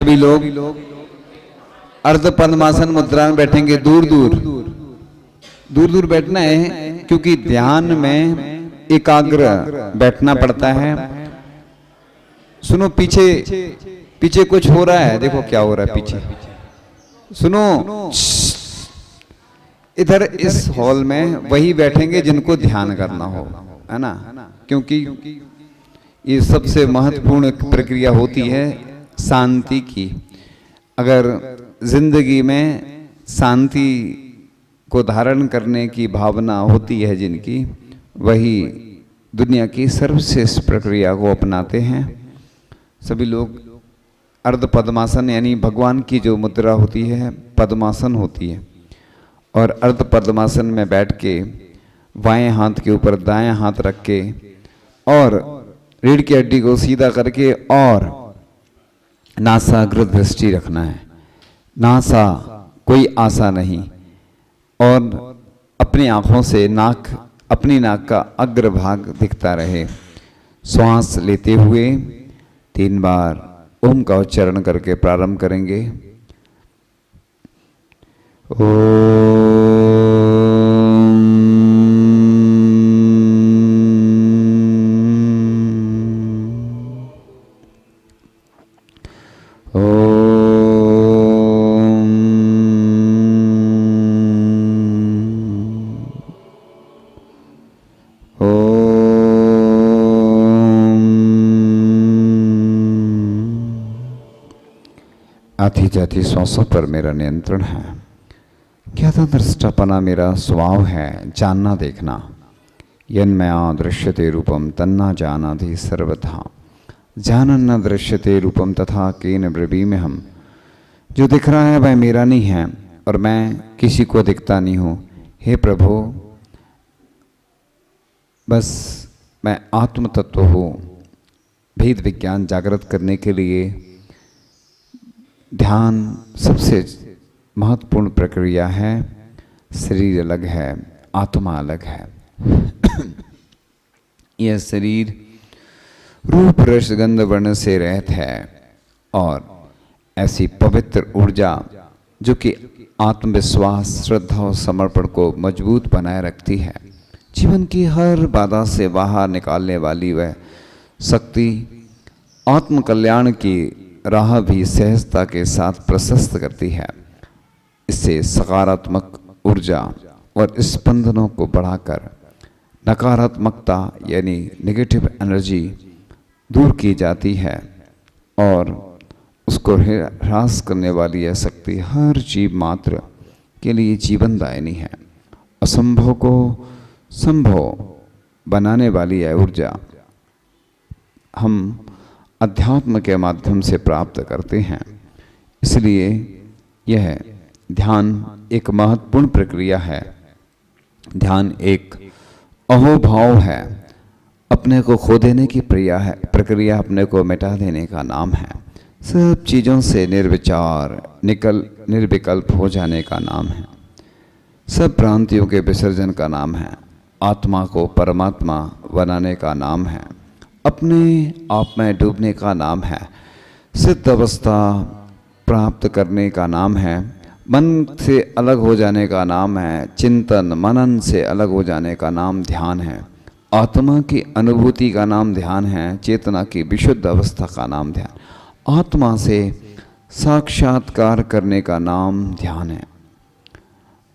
सभी लोग अर्ध पद्मासन मुद्रा में बैठेंगे। दूर दूर बैठना है, क्योंकि ध्यान में एकाग्र बैठना पड़ता है। सुनो, पीछे कुछ हो रहा है, देखो क्या हो रहा है पीछे। सुनो, इधर इस हॉल में वही बैठेंगे जिनको ध्यान करना हो, है ना, क्योंकि ये सबसे महत्वपूर्ण प्रक्रिया होती है शांति की। अगर जिंदगी में शांति को धारण करने की भावना होती है जिनकी, वही दुनिया की सर्वश्रेष्ठ प्रक्रिया को अपनाते हैं। सभी लोग अर्ध पद्मासन यानी भगवान की जो मुद्रा होती है पद्मासन होती है, और अर्ध पद्मासन में बैठ के बाएं हाथ के ऊपर दायां हाथ रख के और रीढ़ की हड्डी को सीधा करके और नासाग्र दृष्टि रखना है। नासा कोई आशा नहीं, और अपनी आंखों से अपनी नाक का अग्रभाग दिखता रहे। श्वास लेते हुए 3 बार ओम का उच्चारण करके प्रारंभ करेंगे। आती जाती श्वासों पर मेरा नियंत्रण है। ज्ञाता दृष्टापना मेरा स्वभाव है, जानना देखना। यन्मया दृश्यते रूपम तन्ना जानाति सर्वथा, जानन न दृश्यते रूपम तथा केन ब्रवीमि हम। जो दिख रहा है वह मेरा नहीं है और मैं किसी को दिखता नहीं हूँ। हे प्रभु, बस मैं आत्म तत्व हूँ। भेद विज्ञान जागृत करने के लिए ध्यान सबसे महत्वपूर्ण प्रक्रिया है। शरीर अलग है, आत्मा अलग है। यह शरीर रूप रस गंध वर्ण से रहित है, और ऐसी पवित्र ऊर्जा जो कि आत्मविश्वास, श्रद्धा और समर्पण को मजबूत बनाए रखती है, जीवन की हर बाधा से बाहर निकालने वाली वह शक्ति आत्म कल्याण की राह भी सहजता के साथ प्रशस्त करती है। इससे सकारात्मक ऊर्जा और स्पंदनों को बढ़ाकर नकारात्मकता यानी नेगेटिव एनर्जी दूर की जाती है, और उसको ह्रास करने वाली यह शक्ति हर जीव मात्र के लिए जीवनदायिनी है। असंभव को संभव बनाने वाली यह ऊर्जा हम अध्यात्म के माध्यम से प्राप्त करते हैं। इसलिए यह ध्यान एक महत्वपूर्ण प्रक्रिया है। ध्यान एक अहोभाव है, अपने को खो देने की प्रक्रिया, अपने को मिटा देने का नाम है। सब चीज़ों से निर्विचार निर्विकल्प हो जाने का नाम है। सब भ्रांतियों के विसर्जन का नाम है। आत्मा को परमात्मा बनाने का नाम है। अपने आप में डूबने का नाम है। सिद्ध अवस्था प्राप्त करने का नाम है। मन से अलग हो जाने का नाम है। चिंतन मनन से अलग हो जाने का नाम ध्यान है। आत्मा की अनुभूति का नाम ध्यान है। चेतना की विशुद्ध अवस्था का नाम ध्यान। आत्मा से साक्षात्कार करने का नाम ध्यान है,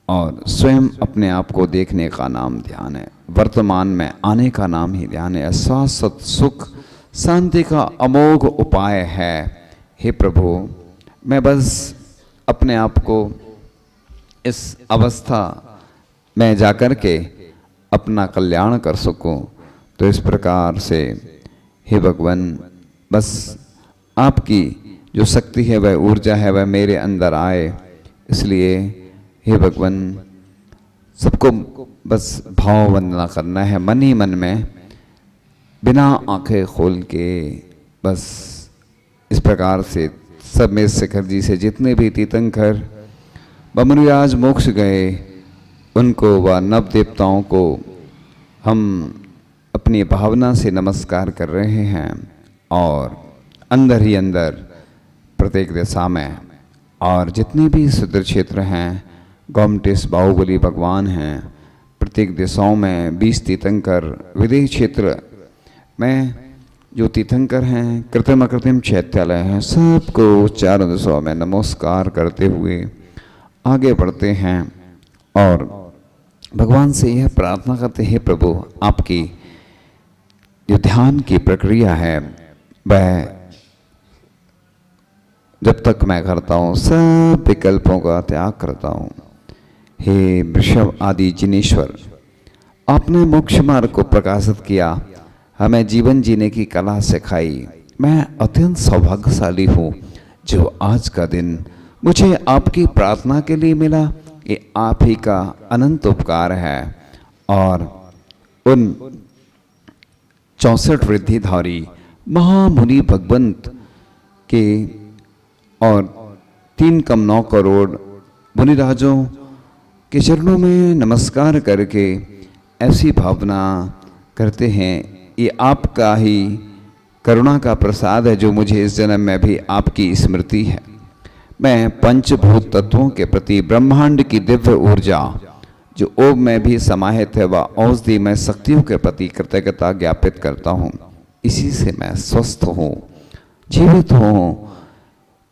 और स्वयं अपने आप को देखने का नाम ध्यान है। वर्तमान में आने का नाम ही ध्यान है। शाश्वत सुख शांति का अमोघ उपाय है। हे प्रभु, मैं बस अपने आप को इस अवस्था में जाकर के अपना कल्याण कर सकूं, तो इस प्रकार से हे भगवान, बस आपकी जो शक्ति है, वह ऊर्जा है, वह मेरे अंदर आए। इसलिए हे भगवान, सबको बस भाव वंदना करना है मन ही मन में, बिना आंखें खोल के। बस इस प्रकार से सब में शिखर जी से जितने भी तीर्थंकर बमुनिराज मोक्ष गए, उनको व नव देवताओं को हम अपनी भावना से नमस्कार कर रहे हैं, और अंदर ही अंदर प्रत्येक दिशा में, और जितने भी सुदूर क्षेत्र हैं, गोमटेश बाहुबली भगवान हैं, प्रत्येक दिशाओं में 20 तीर्थंकर, विदेश क्षेत्र में जो तीर्थंकर हैं, कृत्रिम अकृत्रिम चैत्यालय हैं, सबको चारों दिशाओं में नमस्कार करते हुए आगे बढ़ते हैं और भगवान से यह प्रार्थना करते हैं, प्रभु आपकी जो ध्यान की प्रक्रिया है वह जब तक मैं करता हूँ सब विकल्पों का त्याग करता हूँ। हे वृषभ आदि जिनेश्वर, आपने मोक्ष मार्ग को प्रकाशित किया, हमें जीवन जीने की कला सिखाई। मैं अत्यंत सौभाग्यशाली हूँ जो आज का दिन मुझे आपकी प्रार्थना के लिए मिला। ये आप ही का अनंत उपकार है। और उन 64 वृद्धिधारी महामुनि भगवंत के और 3 कम 9 करोड़ मुनिराजों के चरणों में नमस्कार करके ऐसी भावना करते हैं, ये आपका ही करुणा का प्रसाद है जो मुझे इस जन्म में भी आपकी स्मृति है। मैं पंचभूत तत्वों के प्रति ब्रह्मांड की दिव्य ऊर्जा जो ओम में भी समाहित है व औषधि में शक्तियों के प्रति कृतज्ञता ज्ञापित करता हूँ। इसी से मैं स्वस्थ हूँ, जीवित हूँ।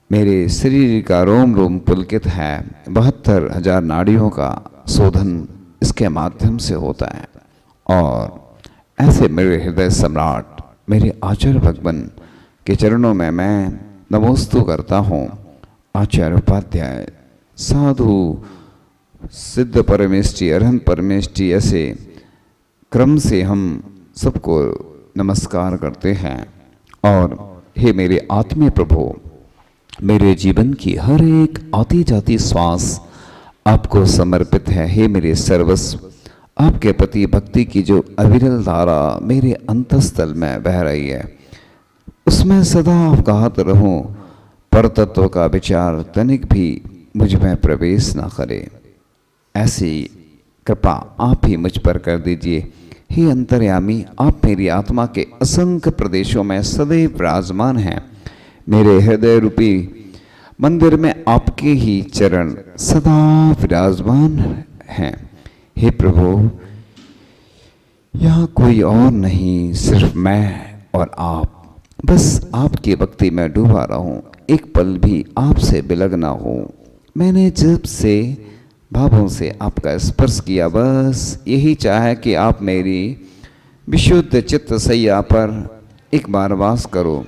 मेरे शरीर का रोम रोम पुलकित है। 72,000 नाड़ियों का शोधन इसके माध्यम से होता है। और ऐसे मेरे हृदय सम्राट मेरे आचार्य भगवान के चरणों में मैं नमोस्तु करता हूँ। आचार्य उपाध्याय, साधु, सिद्ध परमेष्टि, अरहंत परमेष्टि, ऐसे क्रम से हम सबको नमस्कार करते हैं। और हे मेरे आत्मीय प्रभु, मेरे जीवन की हर एक आती जाती श्वास आपको समर्पित है। हे मेरे सर्वस्व, आपके प्रति भक्ति की जो अविरल धारा मेरे अंतस्थल में बह रही है, उसमें सदा अवगाहत रहूं। पर तत्व का विचार तनिक भी मुझ में प्रवेश न करे, ऐसी कृपा आप ही मुझ पर कर दीजिए। हे अंतर्यामी, आप मेरी आत्मा के असंख्य प्रदेशों में सदैव विराजमान हैं। मेरे हृदय रूपी मंदिर में आपके ही चरण सदा विराजमान हैं। हे प्रभु, यहाँ कोई और नहीं, सिर्फ मैं और आप। बस आपकी भक्ति में डूबा रहूं, एक पल भी आपसे बिलग ना हो। मैंने जब से भावों से आपका स्पर्श किया, बस यही चाहे कि आप मेरी विशुद्ध चित्त सैया पर एक बार वास करो,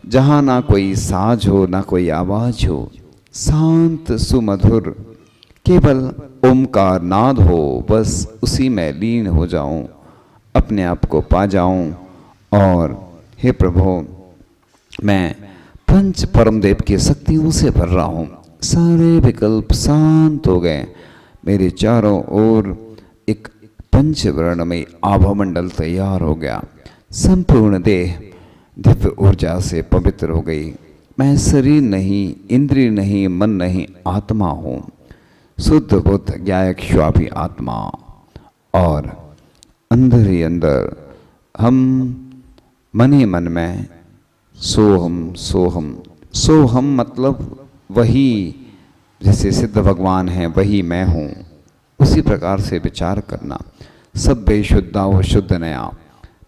जहाँ ना कोई साज हो ना कोई आवाज हो, शांत सुमधुर केवल ओमकार नाद हो। बस उसी में लीन हो जाऊं, अपने आप को पा जाऊं। और हे प्रभु, मैं पंच परमदेव की शक्तियों से भर रहा हूँ। सारे विकल्प शांत हो गए। मेरे चारों ओर एक पंचवर्णमय आभामंडल तैयार हो गया। संपूर्ण देह दिव्य ऊर्जा से पवित्र हो गई। मैं शरीर नहीं, इंद्रिय नहीं, मन नहीं, आत्मा हूँ, शुद्ध बुद्ध ज्ञायक स्वाभी आत्मा। और अंदर ही अंदर हम मन ही मन में सोहम सोहम सोहम, मतलब वही, जैसे सिद्ध भगवान हैं वही मैं हूँ, उसी प्रकार से विचार करना। सब बेशुद्धा व शुद्ध नया,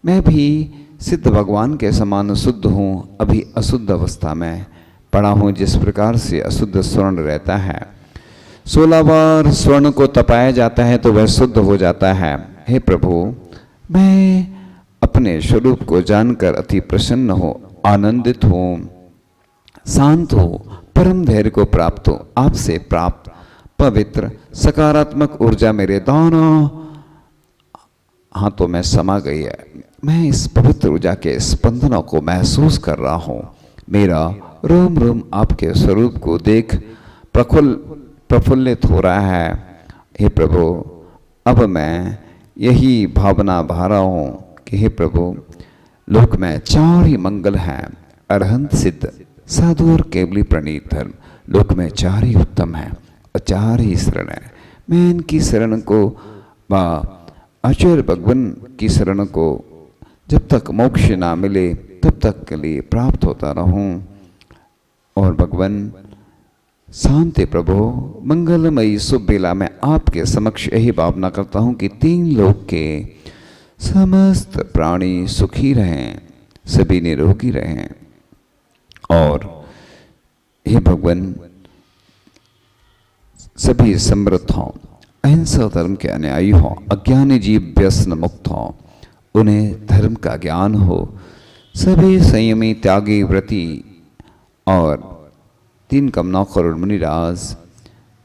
मैं भी सिद्ध भगवान के समान शुद्ध हूँ, अभी अशुद्ध अवस्था में पड़ा हूँ। जिस प्रकार से अशुद्ध स्वर्ण रहता है, 16 बार स्वर्ण को तपाया जाता है तो वह शुद्ध हो जाता है। हे प्रभु, मैं अपने स्वरूप को जानकर अति प्रसन्न हो, आनंदित हूँ, शांत हो, परम धैर्य को प्राप्त हो। आपसे प्राप्त पवित्र सकारात्मक ऊर्जा मेरे दोनों हाथों में समा गई है। मैं इस पवित्र ऊर्जा के स्पंदनों को महसूस कर रहा हूँ। मेरा रोम रोम आपके स्वरूप को देख प्रफुल्लित हो रहा है। हे प्रभु, अब मैं यही भावना भा रहा हूँ कि हे प्रभु, लोक में 4 ही मंगल हैं, अरहंत, सिद्ध, साधु और केवली प्रणीत धर्म। लोक में 4 ही उत्तम हैं और 4 ही शरण है। मैं इनकी शरण को व आचार्य भगवान की शरण को जब तक मोक्ष ना मिले तब तक के लिए प्राप्त होता रहूं। और भगवान शांति प्रभु मंगलमयी शुभ बेला में आपके समक्ष यही भावना करता हूँ कि तीन लोक के समस्त प्राणी सुखी रहें, सभी निरोगी रहें। और हे भगवान सभी समृद्ध हों, अहिंसा धर्म के अनुयायी हों, अज्ञानी जीव व्यसन मुक्त हों, उन्हें धर्म का ज्ञान हो, सभी संयमी त्यागी व्रती और तीन कमना करोड़ मुनिराज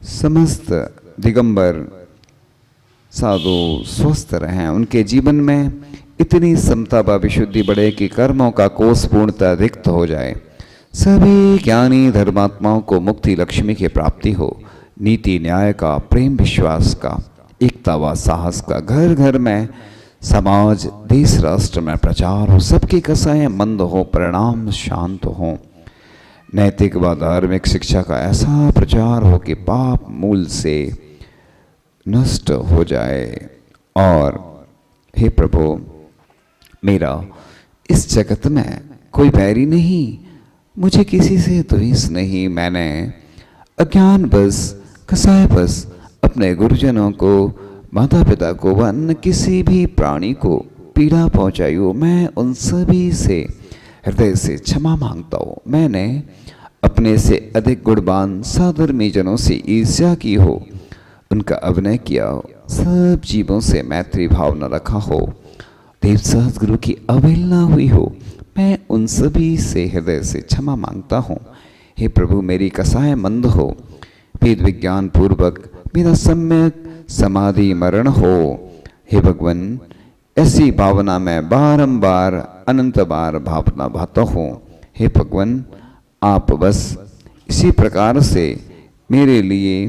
समस्त दिगंबर साधु स्वस्थ रहें, उनके जीवन में इतनी समता व विशुद्धि बढ़े कि कर्मों का कोष पूर्णतः रिक्त हो जाए, सभी ज्ञानी धर्मात्माओं को मुक्ति लक्ष्मी की प्राप्ति हो, नीति न्याय का, प्रेम विश्वास का, एकता व साहस का घर घर में, समाज देश राष्ट्र में प्रचार हो, सबकी कसाएं मंद हो, परिणाम शांत हो, नैतिक व धार्मिक शिक्षा का ऐसा प्रचार हो कि पाप मूल से नष्ट हो जाए। और हे प्रभु मेरा इस जगत में कोई बैरी नहीं, मुझे किसी से द्वेष नहीं, मैंने अज्ञान बस कसाय बस अपने गुरुजनों को, माता पिता को व अन्य किसी भी प्राणी को पीड़ा पहुंचाई हो, मैं उन सभी से हृदय से क्षमा मांगता हूँ। मैंने अपने से अधिक गुणवान साधर्मी जनों से ईर्ष्या की हो, उनका अभिनय किया हो, सब जीवों से मैत्री भावना रखा हो, देव सदगुरु की अवहेलना हुई हो, मैं उन सभी से हृदय से क्षमा मांगता हूँ। हे प्रभु मेरी कसाय मंद हो, वेद विज्ञान पूर्वक मेरा सम्यक समाधि मरण हो। हे भगवान ऐसी भावना में बारंबार अनंत बार भावना भाता हूँ। हे भगवान आप बस इसी प्रकार से मेरे लिए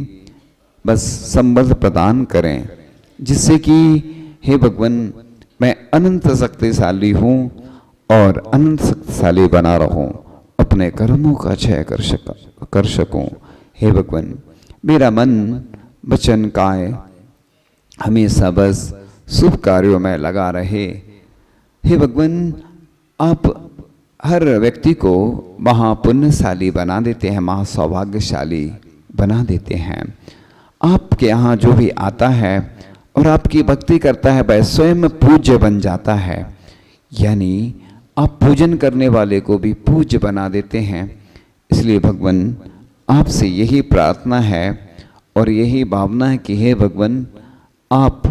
बस संबल प्रदान करें, जिससे कि हे भगवान मैं अनंत शक्तिशाली हूँ और अनंत शक्तिशाली बना रहूँ, अपने कर्मों का क्षय कर सकूँ। हे भगवान मेरा मन वचन काय हमेशा बस शुभ कार्यों में लगा रहे। हे भगवान आप हर व्यक्ति को महापुण्यशाली बना देते हैं, महासौभाग्यशाली बना देते हैं। आपके यहाँ जो भी आता है और आपकी भक्ति करता है वह स्वयं पूज्य बन जाता है, यानी आप पूजन करने वाले को भी पूज्य बना देते हैं। इसलिए भगवान आपसे यही प्रार्थना है और यही भावना है कि हे भगवान आप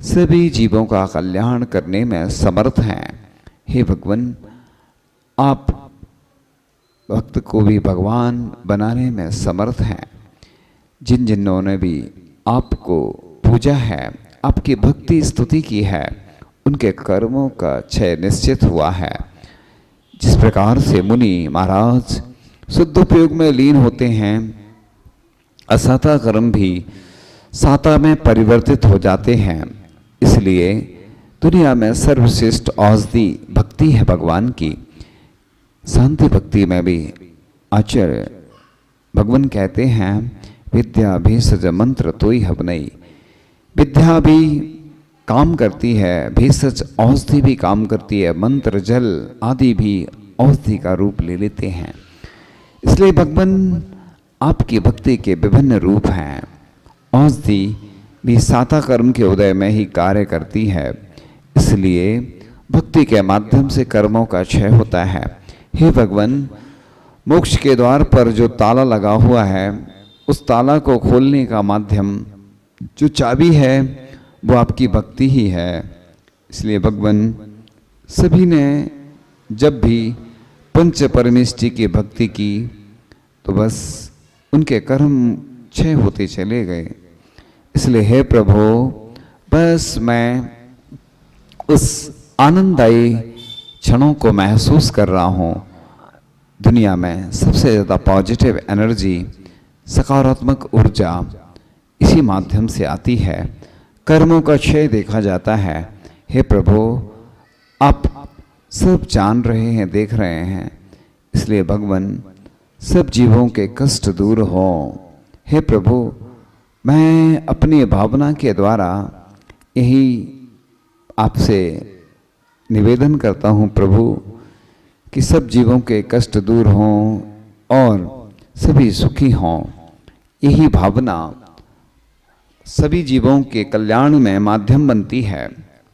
सभी जीवों का कल्याण करने में समर्थ हैं। हे भगवान आप भक्त को भी भगवान बनाने में समर्थ हैं। जिन जिन्होंने भी आपको पूजा है, आपकी भक्ति स्तुति की है, उनके कर्मों का क्षय निश्चित हुआ है। जिस प्रकार से मुनि महाराज शुद्धोपयोग में लीन होते हैं, असाता कर्म भी साता में परिवर्तित हो जाते हैं। इसलिए दुनिया में सर्वश्रेष्ठ औषधि भक्ति है भगवान की। शांति भक्ति में भी आचार्य भगवान कहते हैं विद्या भेषज मंत्र तोई हवनई। विद्या भी काम करती है, भेषज औषधि भी काम करती है, मंत्र जल आदि भी औषधि का रूप ले लेते हैं। इसलिए भगवान आपकी भक्ति के विभिन्न रूप हैं। औषधि भी साता कर्म के उदय में ही कार्य करती है, इसलिए भक्ति के माध्यम से कर्मों का क्षय होता है। हे भगवान मोक्ष के द्वार पर जो ताला लगा हुआ है, उस ताला को खोलने का माध्यम जो चाबी है वो आपकी भक्ति ही है। इसलिए भगवान सभी ने जब भी पंच परमेष्टि की भक्ति की तो बस उनके कर्म क्षय होते चले गए। इसलिए हे प्रभु बस मैं उस आनंददायी क्षणों को महसूस कर रहा हूँ। दुनिया में सबसे ज़्यादा पॉजिटिव एनर्जी, सकारात्मक ऊर्जा इसी माध्यम से आती है। कर्मों का क्षय देखा जाता है। हे प्रभु आप सब जान रहे हैं, देख रहे हैं, इसलिए भगवान सब जीवों के कष्ट दूर हों। हे प्रभु मैं अपनी भावना के द्वारा यही आपसे निवेदन करता हूँ प्रभु कि सब जीवों के कष्ट दूर हों और सभी सुखी हों, यही भावना सभी जीवों के कल्याण में माध्यम बनती है।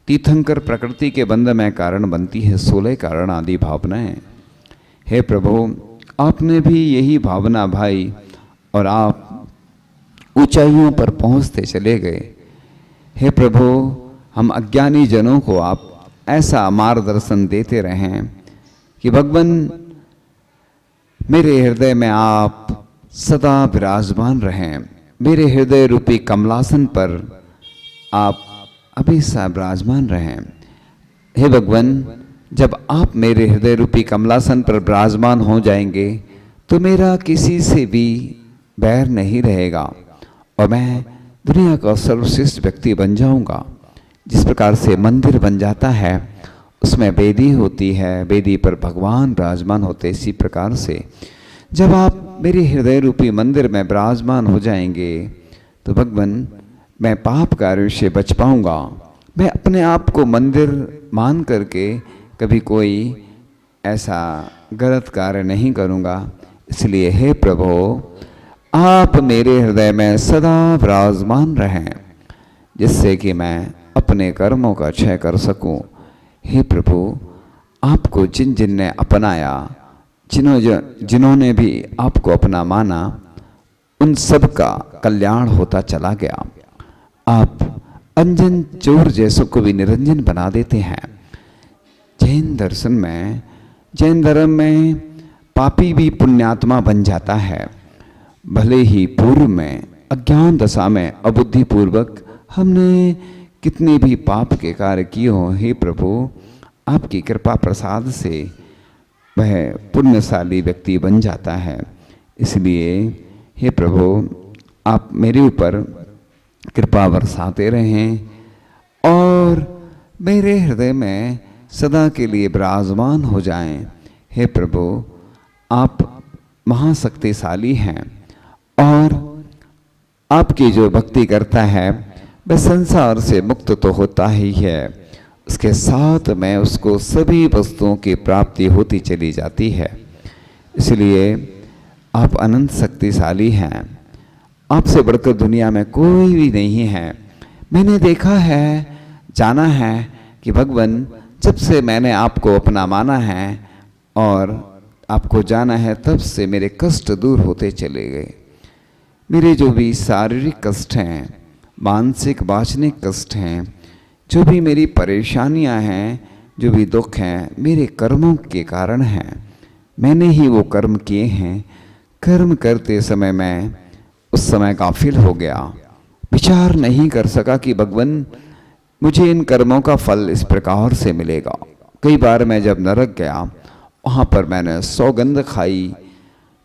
तीर्थंकर प्रकृति के बंध में कारण बनती है 16 कारण आदि भावनाएं। हे प्रभु, आपने भी यही भावना भाई और आप ऊंचाइयों पर पहुंचते चले गए। हे प्रभु, हम अज्ञानी जनों को आप ऐसा मार्गदर्शन देते रहें कि भगवान मेरे हृदय में आप सदा विराजमान रहें। मेरे हृदय रूपी कमलासन पर आप हमेशा विराजमान रहें। हे भगवान, जब आप मेरे हृदय रूपी कमलासन पर विराजमान हो जाएंगे तो मेरा किसी से भी बैर नहीं रहेगा और मैं दुनिया का सर्वश्रेष्ठ व्यक्ति बन जाऊंगा। जिस प्रकार से मंदिर बन जाता है, उसमें वेदी होती है, वेदी पर भगवान विराजमान होते, इसी प्रकार से जब आप मेरे हृदय रूपी मंदिर में विराजमान हो जाएंगे तो भगवान मैं पाप कार्यों से बच पाऊंगा। मैं अपने आप को मंदिर मान करके कभी कोई ऐसा गलत कार्य नहीं करूंगा। इसलिए हे प्रभु, आप मेरे हृदय में सदा विराजमान रहें, जिससे कि मैं अपने कर्मों का क्षय कर सकूं। हे प्रभु, आपको जिन जिन ने अपनाया, जिन्होंने भी आपको अपना माना, उन सब का कल्याण होता चला गया। आप अंजन चोर जैसों को भी निरंजन बना देते हैं। जैन दर्शन में, जैन धर्म में पापी भी पुण्यात्मा बन जाता है। भले ही पूर्व में अज्ञान दशा में अबुद्धिपूर्वक हमने कितने भी पाप के कार्य किए हों, हे प्रभु, आपकी कृपा प्रसाद से वह पुण्यशाली व्यक्ति बन जाता है। इसलिए हे प्रभु, आप मेरे ऊपर कृपा बरसाते रहें और मेरे हृदय में सदा के लिए विराजमान हो जाएं। हे प्रभु, आप महाशक्तिशाली हैं और आपकी जो भक्ति करता है वह संसार से मुक्त तो होता ही है, उसके साथ में उसको सभी वस्तुओं की प्राप्ति होती चली जाती है। इसलिए आप अनंत शक्तिशाली हैं। आपसे बढ़कर दुनिया में कोई भी नहीं है। मैंने देखा है, जाना है कि भगवान, जब से मैंने आपको अपना माना है और आपको जाना है, तब से मेरे कष्ट दूर होते चले गए। मेरे जो भी शारीरिक कष्ट हैं, मानसिक वाचनिक कष्ट हैं, जो भी मेरी परेशानियां हैं, जो भी दुख हैं, मेरे कर्मों के कारण हैं। मैंने ही वो कर्म किए हैं। कर्म करते समय मैं उस समय गाफिल हो गया, विचार नहीं कर सका कि भगवान मुझे इन कर्मों का फल इस प्रकार से मिलेगा। कई बार मैं जब नरक गया, वहाँ पर मैंने सौगंध खाई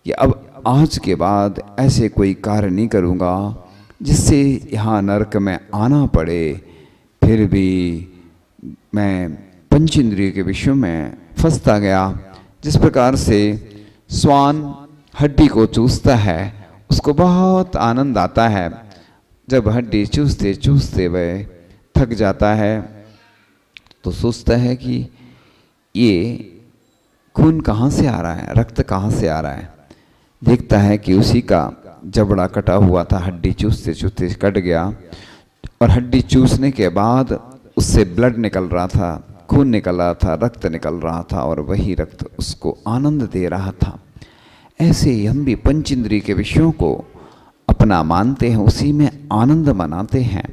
कि अब आज के बाद ऐसे कोई कार्य नहीं करूँगा जिससे यहाँ नरक में आना पड़े। फिर भी मैं पंचेंद्रिय के विषयों में फंसता गया। जिस प्रकार से श्वान हड्डी को चूसता है, उसको बहुत आनंद आता है। जब हड्डी चूसते चूसते वह थक जाता है तो सोचता है कि ये खून कहाँ से आ रहा है, रक्त कहाँ से आ रहा है। देखता है कि उसी का जबड़ा कटा हुआ था, हड्डी चूसते चूसते कट गया और हड्डी चूसने के बाद उससे ब्लड निकल रहा था, खून निकल रहा था, रक्त निकल रहा था और वही रक्त उसको आनंद दे रहा था। ऐसे ही हम भी पंचेंद्रिय के विषयों को अपना मानते हैं, उसी में आनंद मनाते हैं।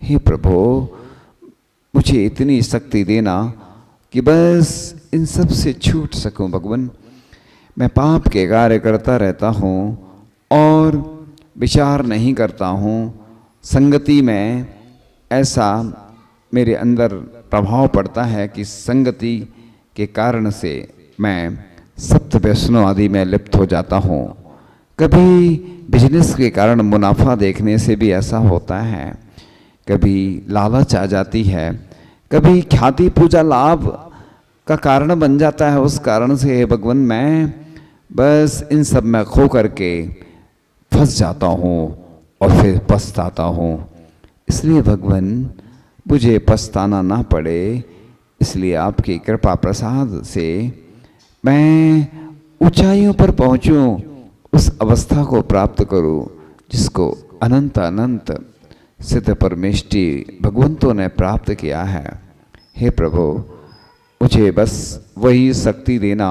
हे प्रभु, मुझे इतनी शक्ति देना कि बस इन सब से छूट सकूं। भगवान, मैं पाप के कार्य करता रहता हूँ और विचार नहीं करता हूँ। संगति में ऐसा मेरे अंदर प्रभाव पड़ता है कि संगति के कारण से मैं सप्त व्यसनों आदि में लिप्त हो जाता हूँ। कभी बिजनेस के कारण मुनाफा देखने से भी ऐसा होता है, कभी लालच आ जाती है, कभी ख्याति पूजा लाभ का कारण बन जाता है। उस कारण से हे भगवान, मैं बस इन सब में खो करके फंस जाता हूँ और फिर पछताता हूँ। इसलिए भगवान, मुझे पछताना ना पड़े, इसलिए आपकी कृपा प्रसाद से मैं ऊंचाइयों पर पहुँचूं उस अवस्था को प्राप्त करूं जिसको अनंत अनंत सिद्ध परमेष्टि भगवंतों ने प्राप्त किया है। हे प्रभु, मुझे बस वही शक्ति देना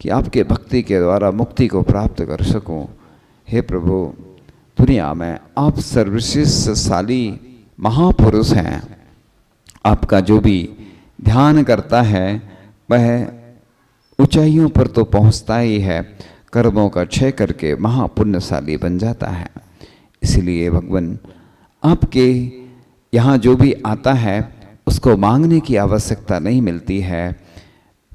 कि आपके भक्ति के द्वारा मुक्ति को प्राप्त कर सकूं। हे प्रभु, दुनिया में आप सर्वश्रेष्ठशाली महापुरुष हैं। आपका जो भी ध्यान करता है वह ऊंचाइयों पर तो पहुंचता ही है, कर्मों का क्षय करके महापुण्यशाली बन जाता है। इसलिए भगवान, आपके यहाँ जो भी आता है उसको मांगने की आवश्यकता नहीं मिलती है,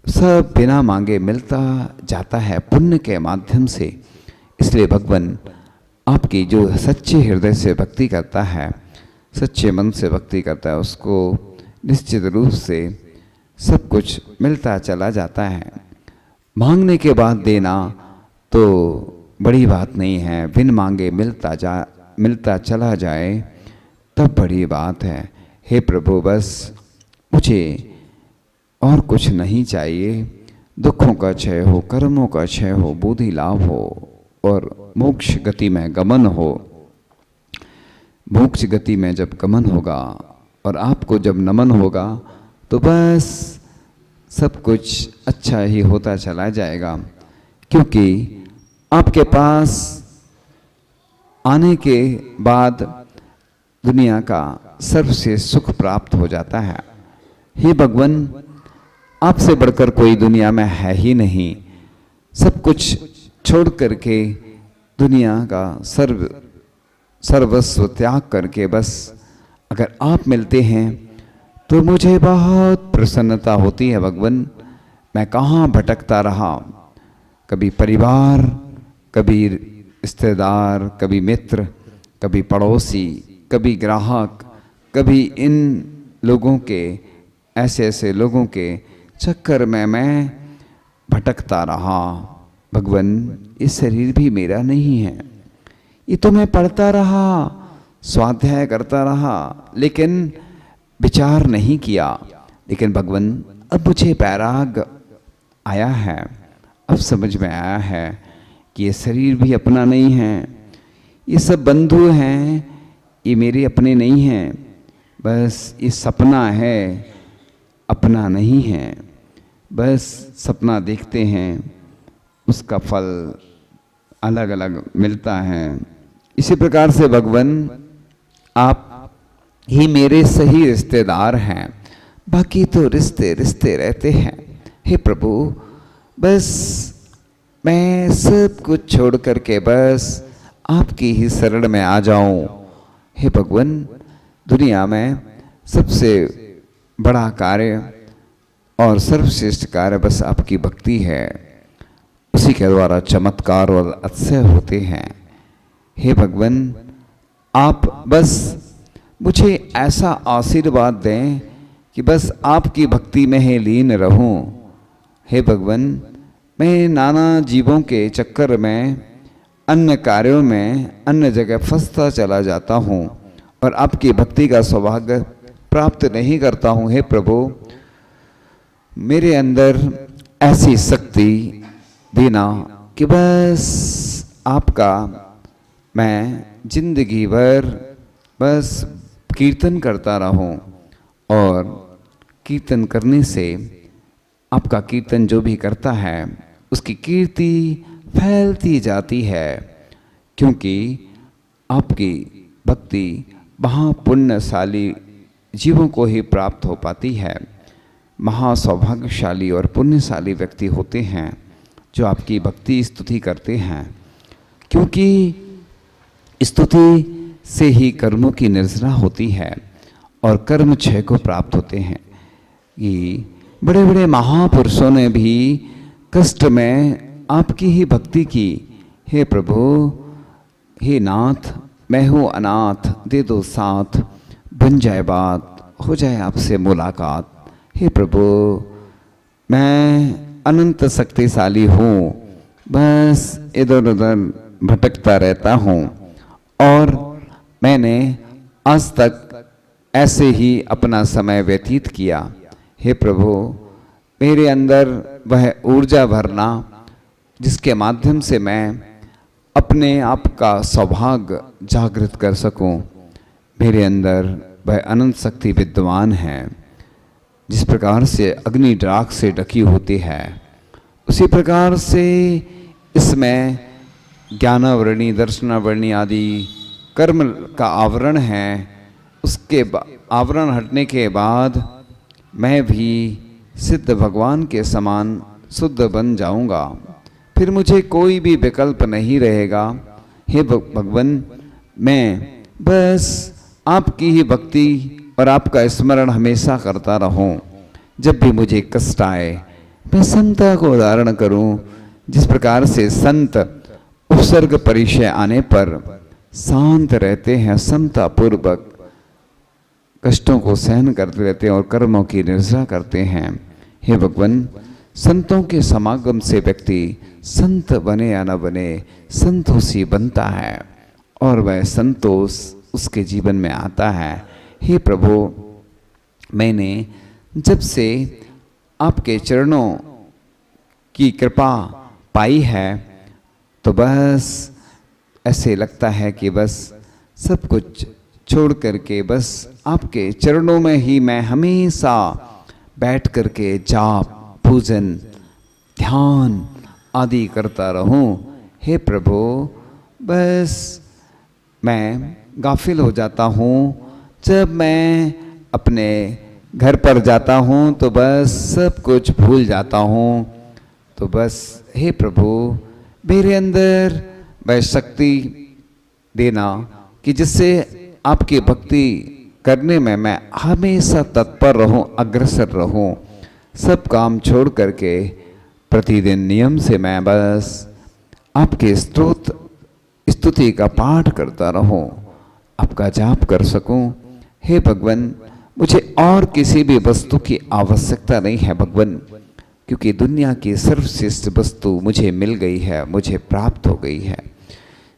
सब बिना मांगे मिलता जाता है पुण्य के माध्यम से। इसलिए भगवान, आपकी जो सच्चे हृदय से भक्ति करता है, सच्चे मन से भक्ति करता है, उसको निश्चित रूप से सब कुछ मिलता चला जाता है। मांगने के बाद देना तो बड़ी बात नहीं है, बिन मांगे मिलता चला जाए तब बड़ी बात है। हे प्रभु, बस मुझे और कुछ नहीं चाहिए। दुखों का क्षय हो, कर्मों का क्षय हो, बुद्धि लाभ हो और मोक्ष गति में गमन हो। मोक्ष गति में जब गमन होगा और आपको जब नमन होगा तो बस सब कुछ अच्छा ही होता चला जाएगा, क्योंकि आपके पास आने के बाद दुनिया का सबसे सुख प्राप्त हो जाता है। हे भगवान, आपसे बढ़कर कोई दुनिया में है ही नहीं। सब कुछ छोड़ करके दुनिया का सर्वस्व त्याग करके बस अगर आप मिलते हैं तो मुझे बहुत प्रसन्नता होती है। भगवान, मैं कहाँ भटकता रहा, कभी परिवार, कभी रिश्तेदार, कभी मित्र, कभी पड़ोसी, कभी ग्राहक, कभी इन लोगों के, ऐसे ऐसे लोगों के चक्कर में मैं भटकता रहा। भगवान, ये शरीर भी मेरा नहीं है, ये तो मैं पढ़ता रहा, स्वाध्याय करता रहा, लेकिन विचार नहीं किया। लेकिन भगवान, अब मुझे वैराग आया है, अब समझ में आया है कि ये शरीर भी अपना नहीं है, ये सब बंधु हैं, ये मेरे अपने नहीं हैं, बस ये सपना है, अपना नहीं है। बस सपना देखते हैं, उसका फल अलग अलग मिलता है। इसी प्रकार से भगवान, आप ही मेरे सही रिश्तेदार हैं, बाकी तो रिश्ते रिश्ते रहते हैं। हे प्रभु, बस मैं सब कुछ छोड़ करके बस आपकी ही शरण में आ जाऊं। हे भगवान, दुनिया में सबसे बड़ा कार्य और सर्वश्रेष्ठ कार्य बस आपकी भक्ति है, उसी के द्वारा चमत्कार और अतिशय होते हैं। हे भगवान, आप बस मुझे ऐसा आशीर्वाद दें कि बस आपकी भक्ति में ही लीन रहूं। हे भगवान, मैं नाना जीवों के चक्कर में, अन्य कार्यों में, अन्य जगह फंसता चला जाता हूं और आपकी भक्ति का सौभाग्य प्राप्त नहीं करता हूं। हे प्रभु, मेरे अंदर ऐसी शक्ति देना कि बस आपका मैं जिंदगी भर बस कीर्तन करता रहूं, और कीर्तन करने से आपका कीर्तन जो भी करता है उसकी कीर्ति फैलती जाती है, क्योंकि आपकी भक्ति महापुण्यशाली जीवों को ही प्राप्त हो पाती है। महासौभाग्यशाली और पुण्यशाली व्यक्ति होते हैं जो आपकी भक्ति स्तुति करते हैं, क्योंकि स्तुति से ही कर्मों की निर्जना होती है और कर्म क्षय को प्राप्त होते हैं। ये बड़े बड़े महापुरुषों ने भी कष्ट में आपकी ही भक्ति की। हे प्रभु, हे नाथ, मैं हूँ अनाथ, दे दो साथ, बन जाए बात, हो जाए आपसे मुलाकात। हे प्रभु, मैं अनंत शक्तिशाली हूँ, बस इधर उधर भटकता रहता हूँ और मैंने आज तक ऐसे ही अपना समय व्यतीत किया। हे प्रभु, मेरे अंदर वह ऊर्जा भरना जिसके माध्यम से मैं अपने आप का सौभाग्य जागृत कर सकूं। मेरे अंदर वह अनंत शक्ति विद्यमान है। जिस प्रकार से अग्नि राख से ढकी होती है, उसी प्रकार से इसमें ज्ञानावरणी, दर्शनावरणी आदि कर्म का आवरण है। उसके आवरण हटने के बाद मैं भी सिद्ध भगवान के समान शुद्ध बन जाऊंगा। फिर मुझे कोई भी विकल्प नहीं रहेगा। हे भगवान, मैं बस आपकी ही भक्ति और आपका स्मरण हमेशा करता रहूं। जब भी मुझे कष्ट आए मैं संता को धारण करूं। जिस प्रकार से संत उपसर्ग परिचय आने पर शांत रहते हैं, समता पूर्वक कष्टों को सहन करते रहते हैं और कर्मों की निर्जरा करते हैं। हे भगवान, संतों के समागम से व्यक्ति संत बने या न बने, संतोषी बनता है और वह संतोष उसके जीवन में आता है। हे प्रभु, मैंने जब से आपके चरणों की कृपा पाई है तो बस ऐसे लगता है कि बस सब कुछ छोड़ करके बस आपके चरणों में ही मैं हमेशा बैठ करके जाप, पूजन, ध्यान आदि करता रहूं। हे प्रभु, बस मैं गाफिल हो जाता हूँ। जब मैं अपने घर पर जाता हूँ तो बस सब कुछ भूल जाता हूँ। तो बस हे प्रभु, मेरे अंदर वह शक्ति देना कि जिससे आपकी भक्ति करने में मैं हमेशा तत्पर रहूं, अग्रसर रहूं। सब काम छोड़ करके प्रतिदिन नियम से मैं बस आपके स्तुति का पाठ करता रहूं, आपका जाप कर सकूं। हे भगवान, मुझे और किसी भी वस्तु की आवश्यकता नहीं है भगवान, क्योंकि दुनिया की सर्वश्रेष्ठ वस्तु मुझे मिल गई है, मुझे प्राप्त हो गई है।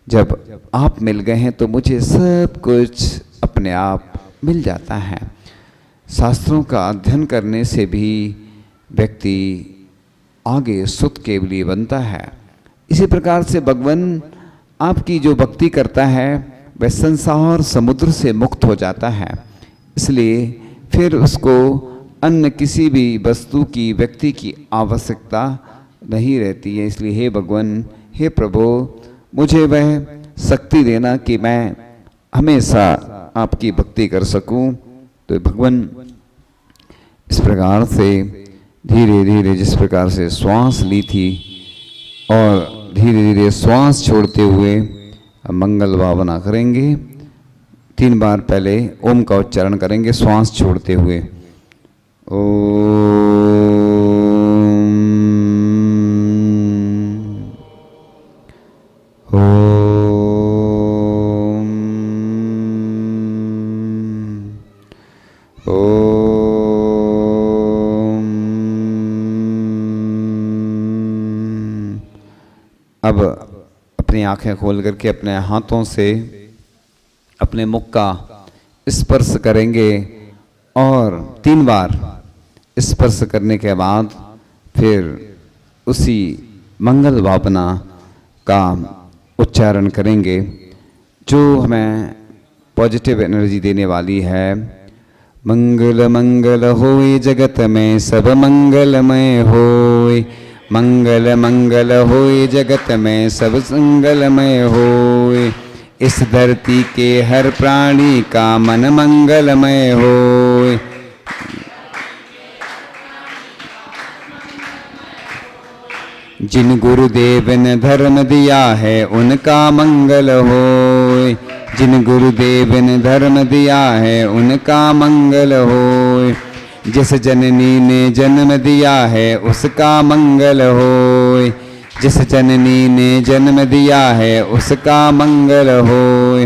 जब आप मिल गए हैं तो मुझे सब कुछ अपने आप मिल जाता है। शास्त्रों का अध्ययन करने से भी व्यक्ति आगे सुत केवली बनता है। इसी प्रकार से भगवान आपकी जो भक्ति करता है वह संसार समुद्र से मुक्त हो जाता है। इसलिए फिर उसको अन्य किसी भी वस्तु की, व्यक्ति की आवश्यकता नहीं रहती है। इसलिए हे भगवान, हे प्रभु, मुझे वह शक्ति देना कि मैं हमेशा आपकी भक्ति कर सकूं। तो भगवान इस प्रकार से धीरे धीरे जिस प्रकार से श्वास ली थी और धीरे धीरे श्वास छोड़ते हुए मंगल भावना करेंगे। 3 बार पहले ओम का उच्चारण करेंगे श्वास छोड़ते हुए। अब अपनी आंखें खोल करके अपने हाथों से अपने मुख का स्पर्श करेंगे और 3 बार स्पर्श करने के बाद फिर उसी मंगल भावना का उच्चारण करेंगे जो हमें पॉजिटिव एनर्जी देने वाली है। मंगल मंगल होए जगत में सब मंगलमय होए, मंगल मंगल होए जगत में सब मंगलमय होए। इस धरती के हर प्राणी का मन मंगलमय होए। जिन गुरुदेव ने धर्म दिया है उनका मंगल होए, जिन गुरुदेव ने धर्म दिया है उनका मंगल होए। जिस जननी ने जन्म दिया है उसका मंगल होए, जिस जननी ने जन्म दिया है उसका मंगल होए।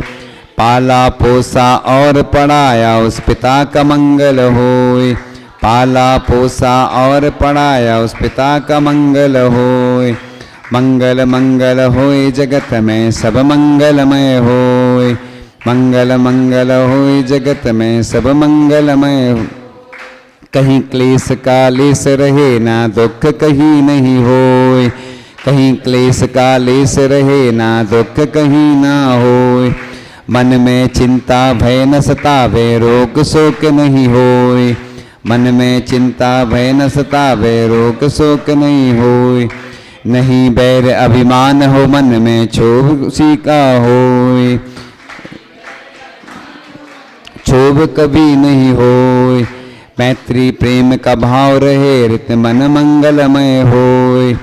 पाला पोसा और पढ़ाया उस पिता का मंगल होए, पाला पोसा और पढ़ाया उस पिता का मंगल होए। मंगल मंगल होए जगत में सब मंगलमय होए, मंगल मंगल होए जगत में सब मंगलमय होए। कहीं क्लेश का लेस रहे ना दुख कहीं नहीं होए, कहीं क्लेश का लेस रहे ना दुख कहीं ना होए। मन में चिंता भय न सतावे रोग शोक नहीं होए। मन में चिंता भय न सतावे रोग शोक नहीं होए। नहीं बैर अभिमान हो मन में क्षोभ उसी का होए। क्षोभ कभी नहीं होए। मैत्री प्रेम का भाव रहे नित मन मंगलमय होए।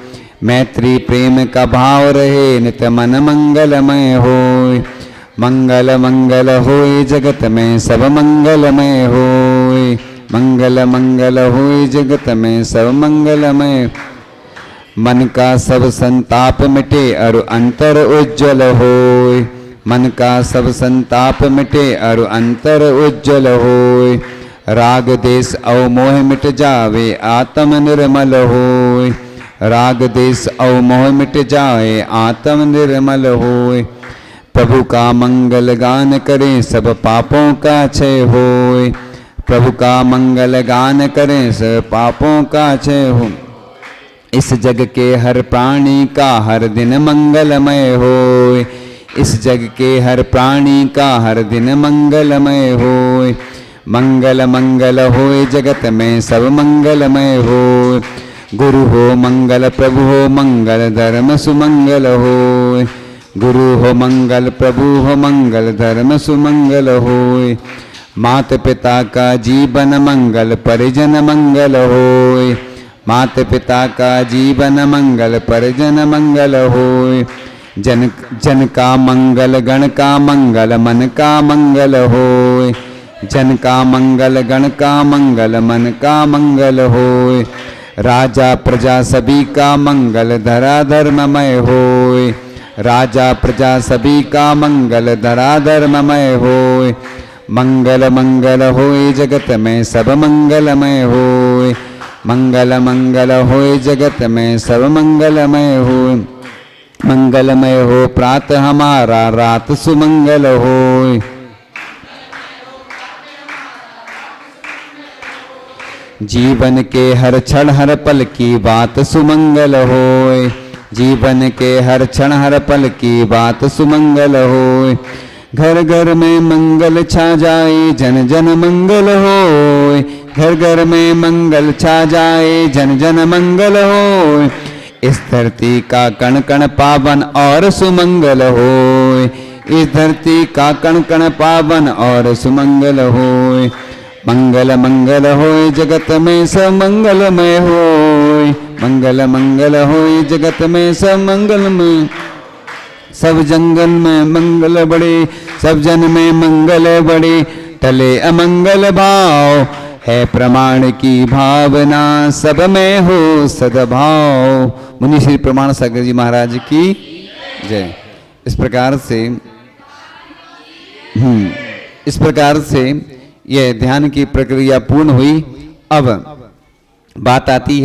मैत्री प्रेम का भाव रहे नित मन मंगलमय होए। मंगल मंगल होए जगत में सब मंगलमय होए। मंगल मंगल होए जगत में सब मंगलमय। मन का सब संताप मिटे और अंतर उज्जवल होए। मन का सब संताप मिटे और अंतर उज्जवल होए। राग देश अवमोह मिट जावे आत्म निर्मल होए। राग देश अवमोह मिट जाए आत्म निर्मल होए। प्रभु का मंगल गान करें सब पापों का क्षय होए। प्रभु का मंगल गान करें सब पापों का क्षय हो। इस जग के हर प्राणी का हर दिन मंगलमय होए। इस जग के हर प्राणी का हर दिन मंगलमय होए। मंगल मंगल होए जगत में सब मंगलमय होए। गुरु हो मंगल प्रभु हो मंगल धर्म सुमंगल होए। गुरु हो मंगल प्रभु हो मंगल धर्म सुमंगल होए। मात पिता का जीवन मंगल परिजन मंगल होए। मात पिता का जीवन मंगल परिजन मंगल होए। जन जन का मंगल गण का मंगल मन का मंगल होए। जन का मंगल गण का मंगल मन का मंगल होए। राजा प्रजा सभी का मंगल धरा धर्ममय होए। राजा प्रजा सभी का मंगल धरा धर्ममय होए। मंगल मंगल होए जगत में सब मंगलमय होए। मंगल मंगल होए जगत में सब मंगलमय होए। मंगलमय हो प्रातः हमारा रात सुमंगल होए। जीवन के हर क्षण हर पल की बात सुमंगल होए। जीवन के हर क्षण हर पल की बात सुमंगल होए। घर घर में मंगल छा जाए जन जन मंगल होए। घर घर में मंगल छा जाए जन जन मंगल होए। इस धरती का कण कण पावन और सुमंगल होए। इस धरती का कण कण पावन और सुमंगल होए। मंगल मंगल होए जगत में सब मंगलमय होए। मंगल मंगल होए जगत में सब मंगलमय। सब जंगल में मंगल बड़े सब जन में मंगल बड़े। टले अमंगल भाव है प्रमाण की भावना सब में हो सद्भाव। मुनि श्री प्रमाण सागर जी महाराज की जय। इस प्रकार से यह ध्यान की प्रक्रिया पूर्ण हुई। अब बात आती है